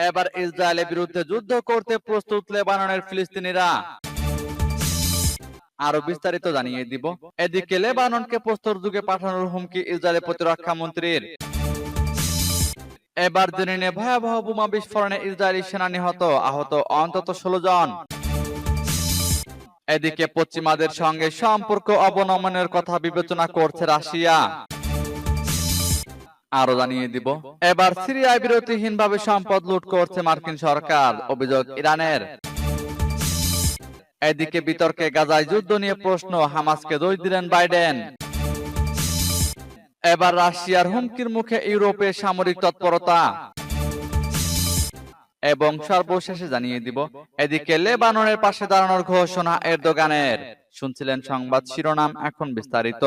এবার ইসরায়েলের বিরুদ্ধে যুদ্ধ করতে প্রস্তুত লেবাননের ফিলিস্তিনিরা। আরো বিস্তারিত জানিয়ে দিব। এদিকে লেবাননকে প্রস্তর যুগে পাঠানোর হুমকি ইসরায়েলের প্রতিরক্ষা মন্ত্রীর। এবার জেনে নিয়ে ভয়াবহ বোমা বিস্ফোরণে ইসরায়েলি সেনা নিহত, আহত অন্তত 16 জন। এদিকে পশ্চিমাদের সঙ্গে সম্পর্ক অবনমনের কথা বিবেচনা করছে রাশিয়া। আরো জানিয়ে দিব। এবার সিরিয়ায় বিরতিহীনভাবে সম্পদ লুট করছে মার্কিন সরকার, অভিযোগ ইরানের। এদিকে বিতর্কে গাজায় যুদ্ধ নিয়ে প্রশ্ন, হামাসকে দোষ দিলেন বাইডেন। এবার রাশিয়ার হুমকির মুখে ইউরোপের সামরিক তৎপরতা। এবং সর্বশেষে জানিয়ে দিব। এদিকে লেবাননের পাশে দাঁড়ানোর ঘোষণা এরদোগানের। শুনছিলেন সংবাদ শিরোনাম, এখন বিস্তারিত।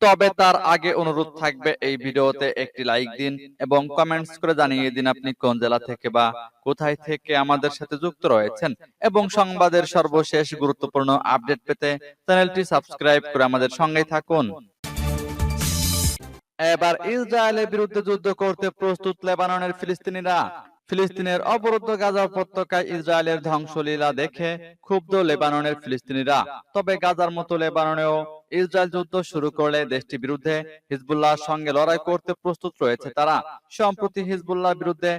তবে তার আগে অনুরোধ থাকবে, এই ভিডিওতে একটি লাইক দিন এবং কমেন্টস করে জানিয়ে দিন আপনি কোন জেলা থেকে বা কোথায় থেকে আমাদের সাথে যুক্ত রয়েছেন, এবং সংবাদের সর্বশেষ গুরুত্বপূর্ণ আপডেট পেতে চ্যানেলটি সাবস্ক্রাইব করে আমাদের সঙ্গেই থাকুন। এবার ইসরায়েলের বিরুদ্ধে যুদ্ধ করতে প্রস্তুত লেবাননের ফিলিস্তিনিরা। ফিলিস্তিনের অবরুদ্ধ গাজা উপত্যকায় ইসরায়েলের ধ্বংসলীলা দেখে ক্ষুব্ধ লেবাননের ফিলিস্তিনিরা। তবে গাজার মতো লেবাননেও ইসরায়েল যুদ্ধ শুরু করলে দেশটির বিরুদ্ধে হিজবুল্লাহর সঙ্গে লড়াই করতে প্রস্তুত রয়েছে তারা। সম্প্রতি হিজবুল্লাহর বিরুদ্ধে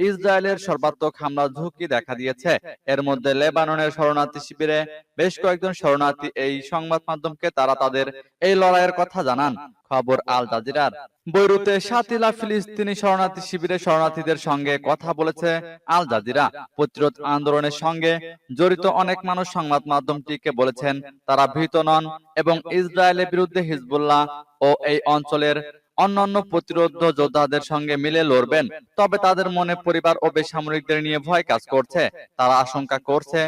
ইসরায়েলের সর্বাত্মক হামলার ঝুঁকি দেখা দিয়েছে। এর মধ্যে লেবাননের শরণার্থী শিবিরে বেশ কয়েকজন শরণার্থী এই সংবাদ মাধ্যমকে তারা তাদের এই লড়াইয়ের কথা জানান। খবর আল জাজিরার। বৈরুতে শাতিলা ফিলিস্তিনি শরণার্থী শিবিরের শরণার্থীদের সঙ্গে কথা বলেছে আল জাজিরা। প্রতিরোধ আন্দোলনের সঙ্গে জড়িত অনেক মানুষ সংবাদ মাধ্যমটিকে বলেছেন তারা ভীত নন এবং ইসরায়েলের বিরুদ্ধে হিজবুল্লাহ ও এই অঞ্চলের অন্যান্য প্রতিরোধ যোদ্ধাদের সঙ্গে মিলে লড়বেন। তবে তাদের মনে পরিবার ও বেসামরিকদের নিয়ে ভয় কাজ করছে। তারা আশঙ্কা করছে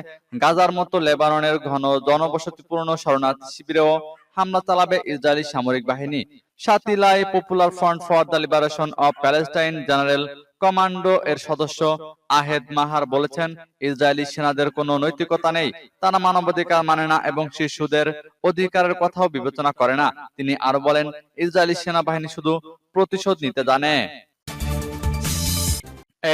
গাজার মতো লেবাননের ঘন জনবসতিপূর্ণ শরণার্থী শিবিরেও হামলা চালাবে ইসরায়েলি সামরিক বাহিনী। শাতিলায় Popular Front for the Liberation of Palestine General commando এর সদস্য আহেদ মাহার বলেছেন, ইসরায়েলি সেনাদের কোনো নৈতিকতা নেই, তারা মানবাধিকার মানে না এবং শিশুদের অধিকারের কথাও বিবেচনা করে না। তিনি আরো বলেন, ইসরায়েলি সেনাবাহিনী শুধু প্রতিশোধ নিতে জানে।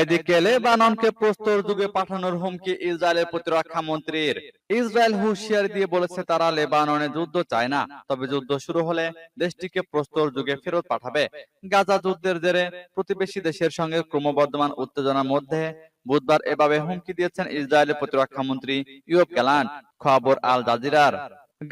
এদিকে লেবাননকে প্রস্তর যুগে পাঠানোর হুমকি ইসরায়েলের প্রতিরক্ষা মন্ত্রীর। ইসরায়েল হুঁশিয়ারি দিয়ে বলেছে তারা লেবাননে যুদ্ধ চায় না, তবে যুদ্ধ শুরু হলে দেশটিকে প্রস্তর যুগে ফেরত পাঠাবে। গাজা যুদ্ধের জেরে প্রতিবেশী দেশের সঙ্গে ক্রমবর্ধমান উত্তেজনার মধ্যে বুধবার এভাবে হুমকি দিয়েছেন ইসরায়েলের প্রতিরক্ষা মন্ত্রী ইয়োব গ্যালান্ট। খবর আল জাজিরার।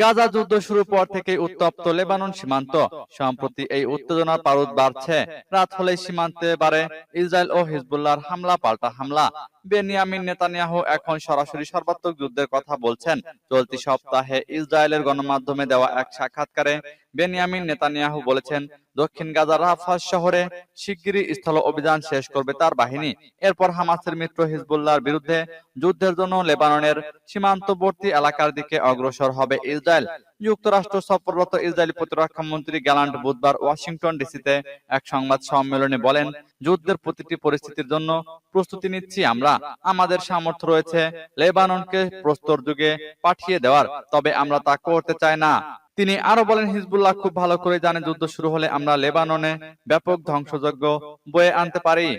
গাজা যুদ্ধ শুরুর পর থেকে উত্তপ্ত লেবানন সীমান্ত। সম্প্রতি এই উত্তেজনার পারদ বাড়ছে। রাত হলেই সীমান্তে বাড়ে ইসরায়েল ও হিজবুল্লাহর হামলা পাল্টা হামলা। বেনিয়ামিন নেতানিয়াহু এখন সরাসরি সর্বাত্মক যুদ্ধের কথা বলছেন। চলতি সপ্তাহে ইসরায়েলের গণমাধ্যমে দেওয়া এক সাক্ষাৎকারে বেনিয়ামিন নেতানিয়াহু বলেছেন, দক্ষিণ গাজার রাফা শহরে শিগগিরই স্থল অভিযান শেষ করবে তার বাহিনী। এরপর হামাসের মিত্র হিজবুল্লাহর বিরুদ্ধে যুদ্ধের জন্য লেবাননের সীমান্তবর্তী এলাকার দিকে অগ্রসর হবে ইসরায়েল। যুক্তরাষ্ট্র সফররত ইসরায়েলি প্রতিরক্ষা মন্ত্রী গ্যালান্ট বুধবার ওয়াশিংটন ডিসিতে এক সংবাদ সম্মেলনে বলেন, যুদ্ধের প্রতিটি পরিস্থিতির জন্য প্রস্তুতি নিচ্ছি আমরা। আমাদের সামর্থ্য রয়েছে লেবাননকে প্রস্তর যুগে পাঠিয়ে দেওয়ার, তবে আমরা তা করতে চাই না। তিনি আরো বলেন, হিজবুল্লাহ খুব ভালো করে জানে যুদ্ধ শুরু হলে আমরা লেবাননে ব্যাপক ধ্বংসযজ্ঞ বয়ে আনতে পারি।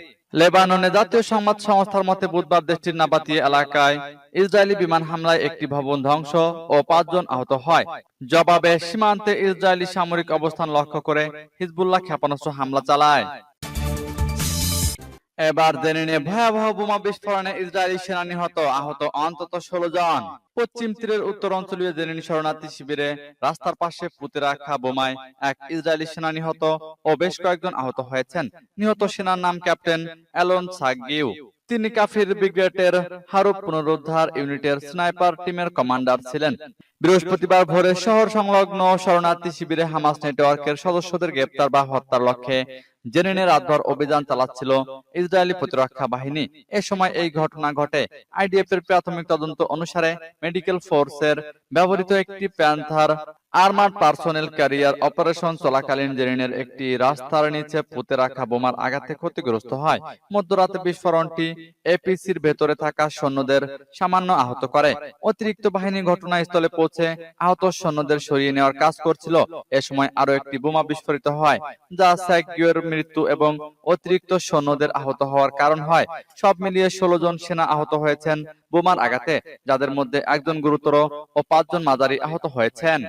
লেবাননে জাতীয় সংবাদ সংস্থার মতে বুধবার দেশটির নাবাতিয়া এলাকায় ইসরায়েলি বিমান হামলায় একটি ভবন ধ্বংস ও 5 জন আহত হয়। জবাবে সীমান্তে ইসরায়েলি সামরিক অবস্থান লক্ষ্য করে হিজবুল্লাহ ক্ষেপণাস্ত্র হামলা চালায়। এবার জেনে নিয়ে ভয়াবহ বোমা বিস্ফোরণে ইসরায়েলি সেনা নিহত, আহত অন্তত 16 জন। পশ্চিম তীরের উত্তর অঞ্চলীয় জেনিন শরণার্থী শিবিরে রাস্তার পাশে পুঁতে রাখা বোমায় এক ইসরায়েলি সেনা নিহত ও বেশ কয়েকজন আহত হয়েছেন। নিহত সেনার নাম ক্যাপ্টেন অ্যালন সাগিউ। তিনি কাফির ব্রিগেডের হারুপ পুনরুদ্ধার ইউনিটের স্নাইপার টিমের কমান্ডার ছিলেন। বৃহস্পতিবার ভোরে শহর সংলগ্ন শরণার্থী শিবিরে হামাস নেটওয়ার্কের সদস্যদের গ্রেপ্তার বা হত্যার লক্ষ্যে জেনিনে রাতভর অভিযান চালাচ্ছিল ইসরায়েলি প্রতিরক্ষা বাহিনী। এ সময় এই ঘটনা ঘটে। আইডিএফ এর প্রাথমিক তদন্ত অনুসারে মেডিকেল ফোর্সের ব্যবহৃত একটি panther armoured personnel career operation চলাকালীন জেরিনের একটি রাস্তার নিচে পুঁতে রাখা বোমার আঘাতে ক্ষতিগ্রস্ত হয়। মধ্যরাতে বিস্ফোরণটি এপিসির ভেতরে থাকা সৈন্যদের সামান্য আহত করে। অতিরিক্ত বাহিনী ঘটনাস্থলে পৌঁছে আহত সৈন্যদের সরিয়ে নেওয়ার কাজ করছিল। এ সময় আরো একটি বোমা বিস্ফোরিত হয়, যা সাইকিওর মৃত্যু এবং অতিরিক্ত সৈন্যদের আহত হওয়ার কারণ হয়। সব মিলিয়ে 16 জন সেনা আহত হয়েছেন বোমার আঘাতে, যাদের মধ্যে একজন গুরুতর ও 5 জন মাঝারি আহত হয়েছেন।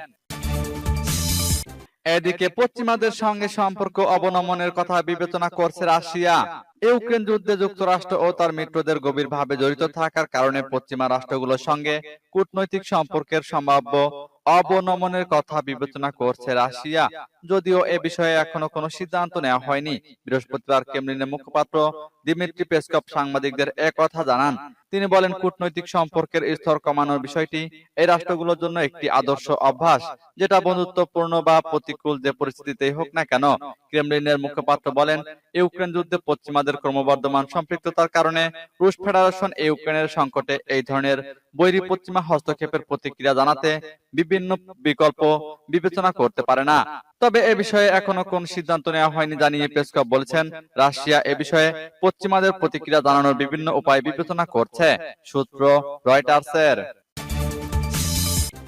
এদিকে পশ্চিমাদের সঙ্গে সম্পর্ক অবনমনের কথা বিবেচনা করছে রাশিয়া। ইউক্রেন যুদ্ধে যুক্তরাষ্ট্র ও তার মিত্রদের গভীরভাবে জড়িত থাকার কারণে পশ্চিমা রাষ্ট্রগুলোর সঙ্গে কূটনৈতিক সম্পর্কের সম্ভাব্য অবনমনের কথা বিবেচনা করছে রাশিয়া। যদিও এ বিষয়ে এখনো কোনো সিদ্ধান্ত নেওয়া হয়নি। বৃহস্পতিবার ক্রেমলিনের মুখপাত্র দিমিত্রি পেসকভ সাংবাদিকদের একথা জানান। তিনি বলেন, কূটনৈতিক সম্পর্কের স্তর কমানোর বিষয়টি এই রাষ্ট্রগুলোর জন্য একটি আদর্শ অভ্যাস, যেটা বন্ধুত্বপূর্ণ বা প্রতিকূল যে পরিস্থিতিতেই হোক না কেন। ক্রেমলিনের মুখপাত্র বলেন, ইউক্রেন যুদ্ধে পশ্চিমাদের ক্রমবর্ধমান সম্পৃক্ততার কারণে রুশ ফেডারেশন ইউক্রেনের সংকটে এই ধরনের বৈরী পশ্চিমা হস্তক্ষেপের প্রতিক্রিয়া জানাতে বিভিন্ন বিকল্প বিবেচনা করতে পারে না। তবে এ বিষয়ে এখনো কোন সিদ্ধান্ত নেওয়া হয়নি জানিয়ে পেসকভ বলেছেন, রাশিয়া এ বিষয়ে পশ্চিমাদের প্রতিক্রিয়া জানানোর বিভিন্ন উপায় বিবেচনা করছে। সূত্র রয়টার্সের।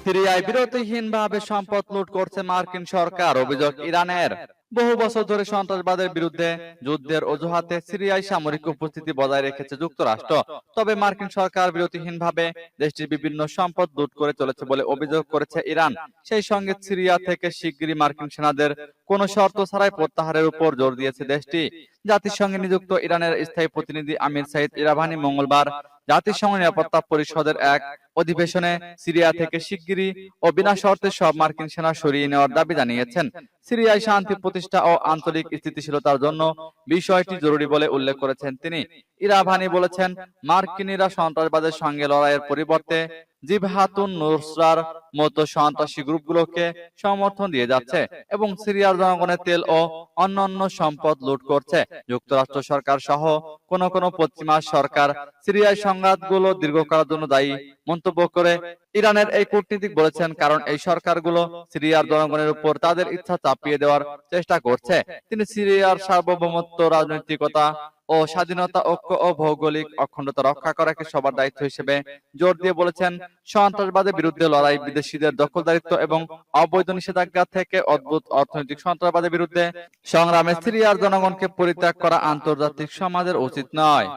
সিরিয়ায় বিরতিহীনভাবে সম্পদ লুট করছে মার্কিন সরকার, অভিযোগ ইরানের। বহু বছর ধরে সন্ত্রাসবাদের বিরুদ্ধে যুদ্ধের অজুহাতে সিরিয়ায় সামরিক উপস্থিতি বজায় রেখেছে যুক্তরাষ্ট্র। তবে মার্কিন সরকার বিরতিহীনভাবে দেশটির বিভিন্ন সম্পদ লুট করে চলেছে বলে অভিযোগ করেছে ইরান। সেই সঙ্গে সিরিয়া থেকে শিগগিরই মার্কিন সেনাদের কোনো শর্ত ছাড়াই প্রত্যাহারের উপর জোর দিয়েছে দেশটি। জাতিসংঘে নিযুক্ত ইরানের স্থায়ী প্রতিনিধি আমির সাইদ ইরাভানি মঙ্গলবার জাতিসংঘ নিরাপত্তা পরিষদের এক অধিবেশনে সিরিয়া থেকে শিগগিরই ও বিনা শর্তে সব মার্কিন সেনা সরিয়ে নেওয়ার দাবি জানিয়েছেন। সিরিয়ায় শান্তি প্রতিষ্ঠা ও আঞ্চলিক স্থিতিশীলতার জন্য বিষয়টি জরুরি বলে উল্লেখ করেছেন তিনি। ইরাভানি বলেছেন, মার্কিনিরা সন্ত্রাসবাদের সঙ্গে লড়াইয়ের পরিবর্তে জিবহাতুন নুসরার মতো সন্ত্রাসী গ্রুপগুলোকে সমর্থন দিয়ে যাচ্ছে এবং সিরিয়ার জনগণের তেল ও অন্যান্য সম্পদ লুট করছে। যুক্তরাষ্ট্র সরকার সহ কোন কোন পশ্চিমা সরকার সিরিয়ায় সংঘাতগুলো দীর্ঘকালের জন্য দায়ী মন্তব্য করে ইরানের এই কূটনীতিক বলেছেন, কারণ এই সরকারগুলো সিরিয়ার জনগণের উপর তাদের ইচ্ছা চাপিয়ে দেওয়ার চেষ্টা করছে। তিনি সিরিয়ার সার্বভৌমত্ব, রাজনৈতিকতা ও স্বাধীনতা, ঐক্য ও ভৌগোলিক অখণ্ডতা রক্ষা করাকে সবার দায়িত্ব হিসেবে জোর দিয়ে বলেছেন, সন্ত্রাসবাদের বিরুদ্ধে লড়াই, বিদেশিদের দখলদারিত্ব এবং অবৈধ নিষেধাজ্ঞা থেকে অদ্ভুত অর্থনৈতিক সন্ত্রাসবাদের বিরুদ্ধে সংগ্রামে সিরিয়ার জনগণকে পরিত্যাগ করা আন্তর্জাতিক সমাজের উচিত নয়।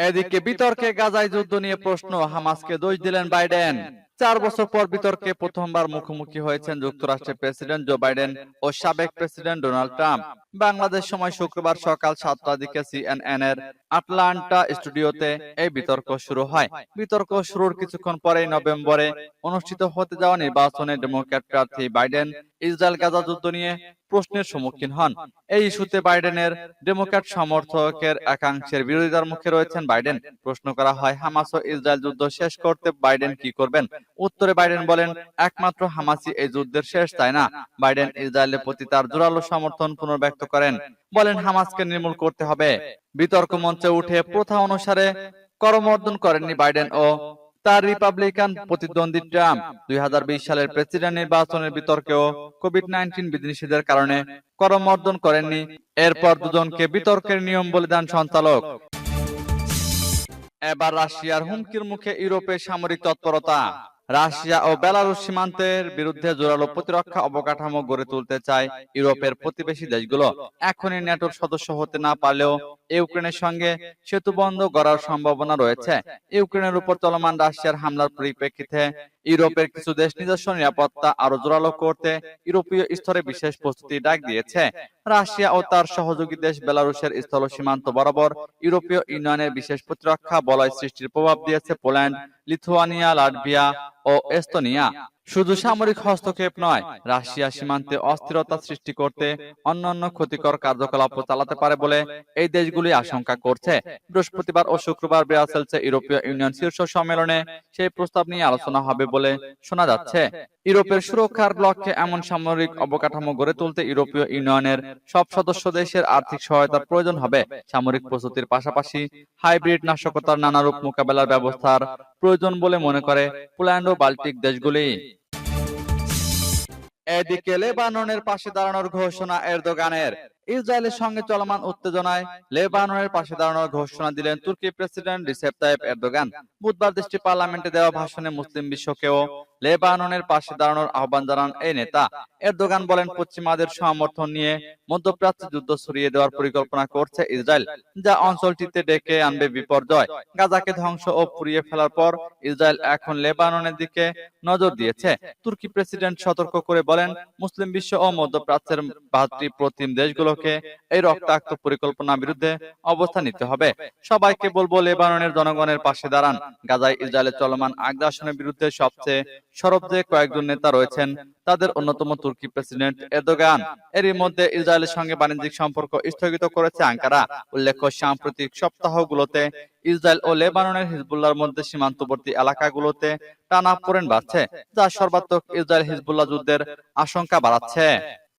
এদিকে বিতর্কে গাজায় যুদ্ধ নিয়ে প্রশ্ন, হামাসকে দোষ দিলেন বাইডেন। 4 বছর পর বিতর্কে প্রথমবার মুখোমুখি হয়েছেন যুক্তরাষ্ট্রের প্রেসিডেন্ট জো বাইডেন ও সাবেক প্রেসিডেন্ট ডোনাল্ড ট্রাম্প। বাংলাদেশ সময় শুক্রবার সকাল 7টার দিকে সিএনএন এর আটলান্টা স্টুডিওতে এই বিতর্ক শুরু হয়। বিতর্ক শুরুর কিছুক্ষণ পরেই নভেম্বরে অনুষ্ঠিত হতে যাওয়া নির্বাচনে ডেমোক্র্যাট প্রার্থী বাইডেন ইসরায়েল গাজা যুদ্ধ নিয়ে প্রশ্নের সম্মুখীন হন। এই ইস্যুতে বাইডেনের ডেমোক্র্যাট সমর্থকের একাংশের বিরোধিতার মুখে রয়েছেন বাইডেন। প্রশ্ন করা হয়, হামাস ও ইসরায়েল যুদ্ধ শেষ করতে বাইডেন কি করবেন? উত্তরে বাইডেন বলেন, একমাত্র হামাসই এই যুদ্ধের শেষ চায় না। বাইডেন ইসরায়েলের প্রতি তার জোরালো সমর্থন পুনর্ব্যক্ত করেন, বলেন হামাসকে নির্মূল করতে হবে। বিতর্ক মঞ্চে উঠে প্রথা অনুসারে করমর্দন করেননি বাইডেন ও তার রিপাবলিকান প্রতিদ্বন্দ্বী ট্রাম্প। 2020 সালের প্রেসিডেন্ট নির্বাচনের বিতর্কেও কোভিড-19 বিধিনিষেধের কারণে করমর্দন করেননি। এরপর দুজনকে বিতর্কের নিয়ম বলে দেন সঞ্চালক। এবার রাশিয়ার হুমকির মুখে ইউরোপের সামরিক তৎপরতা। রাশিয়া ও বেলারুশ সীমান্তের বিরুদ্ধে জোরালো প্রতিরক্ষা অবকাঠামো গড়ে তুলতে চায় ইউরোপের প্রতিবেশী দেশগুলো। এখনই ন্যাটোর সদস্য হতে না পারলেও ইউক্রেনের সঙ্গে সেতু বন্ধ করার সম্ভাবনা রয়েছে। ইউক্রেনের উপর চলমান রাশিয়ার হামলার পরিপ্রেক্ষিতে ইউরোপের কিছু দেশ নিজস্ব নিরাপত্তা আরো জোরালো করতে ইউরোপীয় স্তরে বিশেষ প্রস্তুতি ডাক দিয়েছে। রাশিয়া ও তার সহযোগী দেশ বেলারুশের স্থল সীমান্ত বরাবর ইউরোপীয় ইউনিয়নের বিশেষ প্রতিরক্ষা বলয় সৃষ্টির প্রভাব দিয়েছে পোল্যান্ড, লিথুয়ানিয়া, লাটভিয়া ও এস্তোনিয়া। শুধু সামরিক হস্তক্ষেপ নয়, রাশিয়া সীমান্তে অস্থিরতা সৃষ্টি করতে অন্যান্য ক্ষতিকর কার্যকলাপও চালাতে পারে বলে এই দেশগুলি আশঙ্কা করছে। বৃহস্পতিবার ও শুক্রবার ব্রাসেলসে ইউরোপীয় ইউনিয়ন শীর্ষ সম্মেলনে সেই প্রস্তাব নিয়ে আলোচনা হবে বলে শোনা যাচ্ছে। ইউরোপের সুরক্ষার লক্ষ্যে এমন সামরিক অবকাঠামো গড়ে তুলতে ইউরোপীয় ইউনিয়নের সব সদস্য দেশের আর্থিক সহায়তার প্রয়োজন হবে। সামরিক প্রস্তুতির পাশাপাশি হাইব্রিড নাশকতার নানারূপ মোকাবেলার ব্যবস্থার প্রয়োজন বলে মনে করে পোল্যান্ড ও বাল্টিক দেশগুলি। এদিকে লেবাননের পাশে দাঁড়ানোর ঘোষণা এরদোগানের। ইসরায়েলের সঙ্গে চলমান উত্তেজনায় লেবাননের পাশে দাঁড়ানোর ঘোষণা দিলেন তুর্কি প্রেসিডেন্ট রিসেপ তাইপ এরদোগান। বুধবার দেশটির পার্লামেন্টে দেওয়া ভাষণে মুসলিম বিশ্বকেও লেবাননের পাশে দাঁড়ানোর আহ্বান জানান এই নেতা। এরদোগান বলেন, পশ্চিমাদের সমর্থন নিয়ে মধ্যপ্রাচ্যে যুদ্ধ ছড়িয়ে দেওয়ার পরিকল্পনা করছে ইসরায়েল, যা অঞ্চলটিতে ডেকে আনবে বিপর্যয়। গাজাকে ধ্বংস ও পুড়িয়ে ফেলার পর ইসরায়েল এখন লেবাননের দিকে নজর দিয়েছে। তুর্কি প্রেসিডেন্ট সতর্ক করে বলেন, মুসলিম বিশ্ব ও মধ্যপ্রাচ্যের ভ্রাতৃপ্রতিম দেশগুলোকে এই রক্তাক্ত পরিকল্পনার বিরুদ্ধে অবস্থান নিতে হবে। সবাইকে বলবো, লেবাননের জনগণের পাশে দাঁড়ান। গাজায় ইসরায়েলের চলমান আগ্রাসনের বিরুদ্ধে সবচেয়ে সরব যে কয়েকজন নেতা রয়েছেন, তাদের অন্যতম তুর্কি প্রেসিডেন্ট এরদোগান। এরই মধ্যে ইসরায়েলের সঙ্গে বাণিজ্যিক সম্পর্ক স্থগিত করেছে আঙ্কারা। উল্লেখ্য, সাম্প্রতিক সপ্তাহগুলোতে ইসরায়েল ও লেবাননের হিজবুল্লাহর মধ্যে সীমান্তবর্তী এলাকাগুলোতে টানাপোড়েন বাড়ছে, যা সর্বাত্মক ইসরায়েল হিজবুল্লাহ যুদ্ধের আশঙ্কা বাড়াচ্ছে।